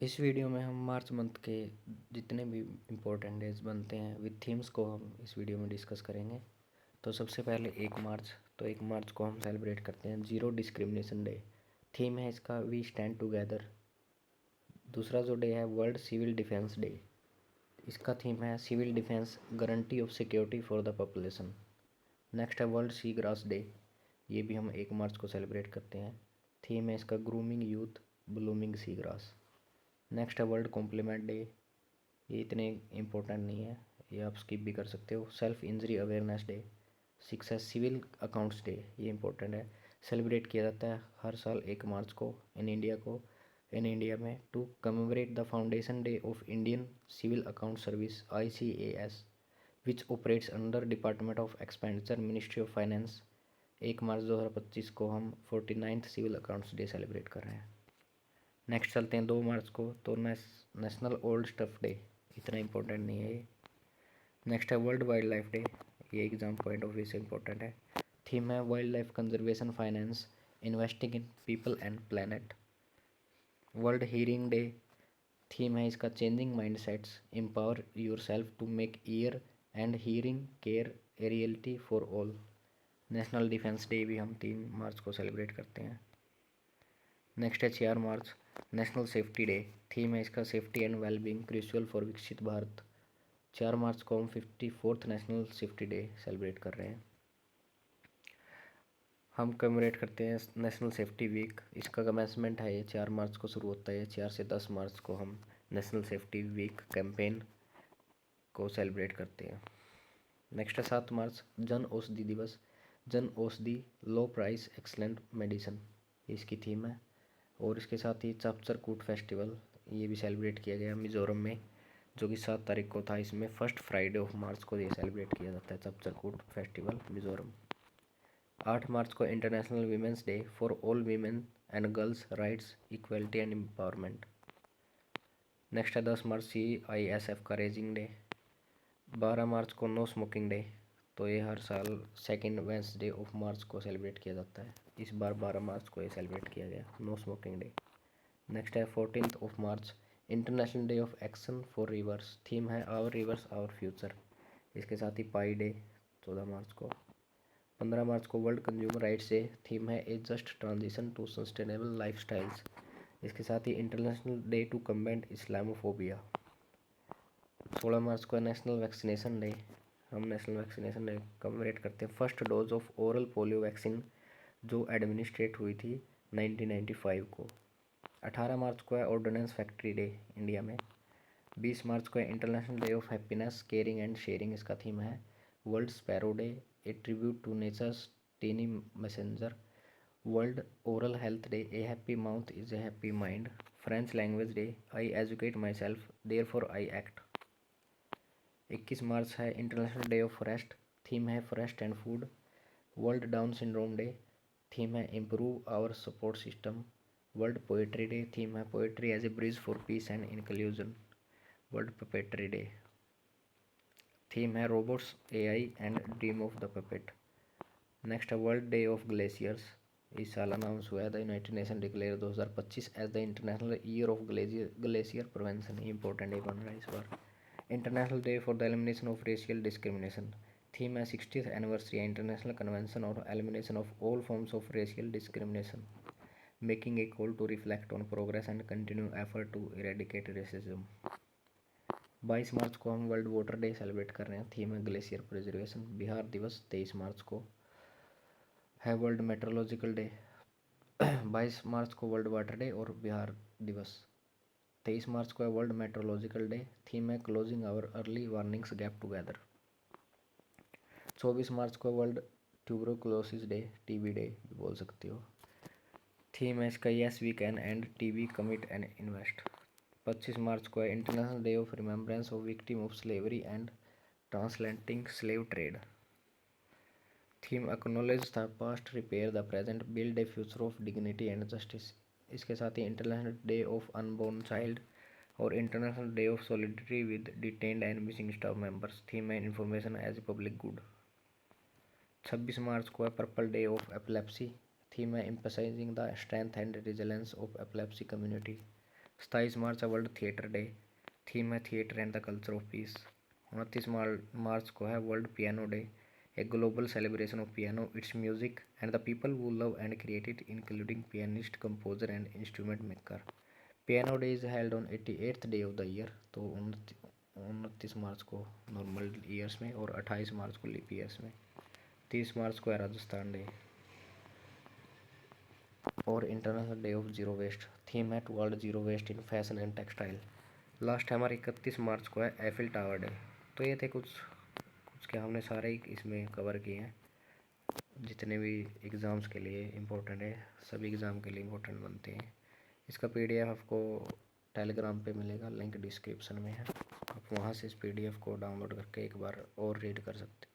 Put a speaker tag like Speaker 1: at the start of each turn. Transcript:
Speaker 1: इस वीडियो में हम मार्च मंथ के जितने भी इम्पोर्टेंट डेज बनते हैं विद थीम्स को हम इस वीडियो में डिस्कस करेंगे। तो सबसे पहले 1 मार्च। तो 1 मार्च को हम सेलिब्रेट करते हैं जीरो डिस्क्रिमिनेशन डे। थीम है इसका वी स्टैंड टुगेदर। दूसरा जो डे है वर्ल्ड सिविल डिफेंस डे। इसका थीम है civil defence guarantee of security for the population. Next है वर्ल्ड सी ग्रास डे। ये भी हम 1 मार्च को सेलिब्रेट करते हैं। थीम है इसका grooming youth blooming sea grass. Next है वर्ल्ड कॉम्प्लीमेंट डे। ये इतने इम्पोर्टेंट नहीं है, ये आप स्किप भी कर सकते हो। Self injury awareness day. 6 है सिविल अकाउंट्स डे। ये इम्पोर्टेंट है, सेलिब्रेट किया जाता है हर साल 1 मार्च को इन इंडिया में to commemorate the foundation day of Indian civil account service ICAS which operates under department of expenditure ministry of finance. 1 March 2025 को हम 49th civil accounts day celebrate कर रहे हैं। नेक्स्ट चलते हैं 2 मार्च को। तो नेशनल ओल्ड स्टफ डे, इतना इम्पोर्टेंट नहीं है ये। नेक्स्ट है वर्ल्ड वाइल्ड लाइफ डे। ये एग्जाम पॉइंट ऑफ व्यू से इम्पोर्टेंट है। थीम है wildlife conservation finance investing in people and planet. World hearing day. Theme है इसका changing mindsets empower yourself to make ear and hearing care a reality for all. National defence day भी हम 3 मार्च को celebrate करते हैं। Next है 4 मार्च national safety day. Theme है इसका safety and wellbeing crucial for विकसित भारत। 4 मार्च को हम 54th national safety day celebrate कर रहे हैं। हम कमेमोरेट करते हैं नेशनल सेफ्टी वीक। इसका कमेंसमेंट है ये 4 मार्च को शुरू होता है। 4 से 10 मार्च को हम नेशनल सेफ्टी वीक कैंपेन को सेलिब्रेट करते हैं। नेक्स्ट है 7 मार्च जन औषधि दिवस। जन औषधि लो प्राइस एक्सलेंट मेडिसिन, इसकी थीम है। और इसके साथ ही चापचरकूट फेस्टिवल ये भी सेलिब्रेट किया गया मिज़ोरम में, जो कि 7 तारीख को था। इसमें फर्स्ट फ्राइडे ऑफ मार्च को ये सेलिब्रेट किया जाता है चापचरकूट फेस्टिवल मिज़ोरम। 8 मार्च को international women's day for all women and girls rights equality and empowerment. Next है 10 मार्च CISF का रेजिंग डे। 12 मार्च को नो स्मोकिंग डे। तो ये हर साल सेकेंड वेंसडे ऑफ मार्च को सेलिब्रेट किया जाता है। इस बार 12 मार्च को ये सेलिब्रेट किया गया नो स्मोकिंग डे। नेक्स्ट है 14 March international day of action for rivers. Theme है आवर रिवर्स आवर फ्यूचर। इसके साथ ही पाई डे 14 मार्च को। 15 मार्च को world consumer rights day. Theme है a just transition to sustainable lifestyles. इसके साथ ही international day to combat Islamophobia. 16 March को नेशनल वैक्सीनेशन डे। हम नेशनल वैक्सीनेशन डे कमेमोरेट करते हैं first dose of oral polio vaccine जो administrate हुई थी 1995 को। 18 मार्च को है ऑर्डिनेंस फैक्ट्री डे इंडिया में। 20 मार्च को है international day of happiness caring and sharing. इसका थीम है world sparrow day a tribute to nature's tiny messenger. World oral health day a happy mouth is a happy mind. French language day I educate myself therefore I act. 21 March है international day of forest. Theme है forest and food. World Down syndrome day. Theme है improve our support system. World poetry day. Theme है poetry as a bridge for peace and inclusion. World puppetry day. Theme है robots AI and dream of the puppet. Next है world day of glaciers. इस साल announce हुआ है the united nation declare 2025 as the international year of glacier prevention. Important day बन रहा है इस बार। International day for the elimination of racial discrimination. Theme है 60th एनिवर्सरी इंटरनेशनल कन्वेंशन और elimination of all forms of racial discrimination making a call to reflect on progress and continue effort to eradicate racism. 22 March को हम world water day celebrate कर रहे हैं। Theme है glacier preservation. Bihar दिवस 23 March को है वर्ल्ड मेट्रोलॉजिकल डे। 22 मार्च को वर्ल्ड वाटर डे और बिहार दिवस। 23 मार्च को है वर्ल्ड मेट्रोलॉजिकल डे। थीम है closing our early warnings gap together. 24 March को world tuberculosis day TB day भी बोल सकते हो। थीम है इसका yes we can end TB commit and invest. 25 March को है international day of remembrance of victim of slavery and transatlantic slave trade. Theme acknowledge the past repair the present build a future of dignity and justice. इसके साथ ही international day of unborn child और international day of solidarity with detained and missing staff members. Theme है information as a public good. 26 March को है purple day of epilepsy. Theme है emphasising the strength and resilience of epilepsy community. 27 March है world theatre day, theme है theatre and the culture of peace. 29 March को है world piano day, a global celebration of piano, it's music and the people who love and create it including pianist, composer and instrument maker. Piano day is held on 88th day of the year, तो 29 March को normal years में और 28 मार्च को leap years में। 30 March को है Rajasthan day और international day of zero waste, theme है world zero waste in fashion and textile. Last है हमारे 31 मार्च को है एफिल टावर डे। तो ये थे कुछ कुछ क्या हमने सारे ही इसमें कवर किए हैं, जितने भी एग्ज़ाम्स के लिए इम्पोर्टेंट है, सभी एग्ज़ाम के लिए इम्पोर्टेंट बनते हैं। इसका पीडीएफ आपको टेलीग्राम पे मिलेगा, लिंक डिस्क्रिप्शन में है, आप वहाँ से इस पीडीएफ को डाउनलोड करके एक बार और रीड कर सकते हैं।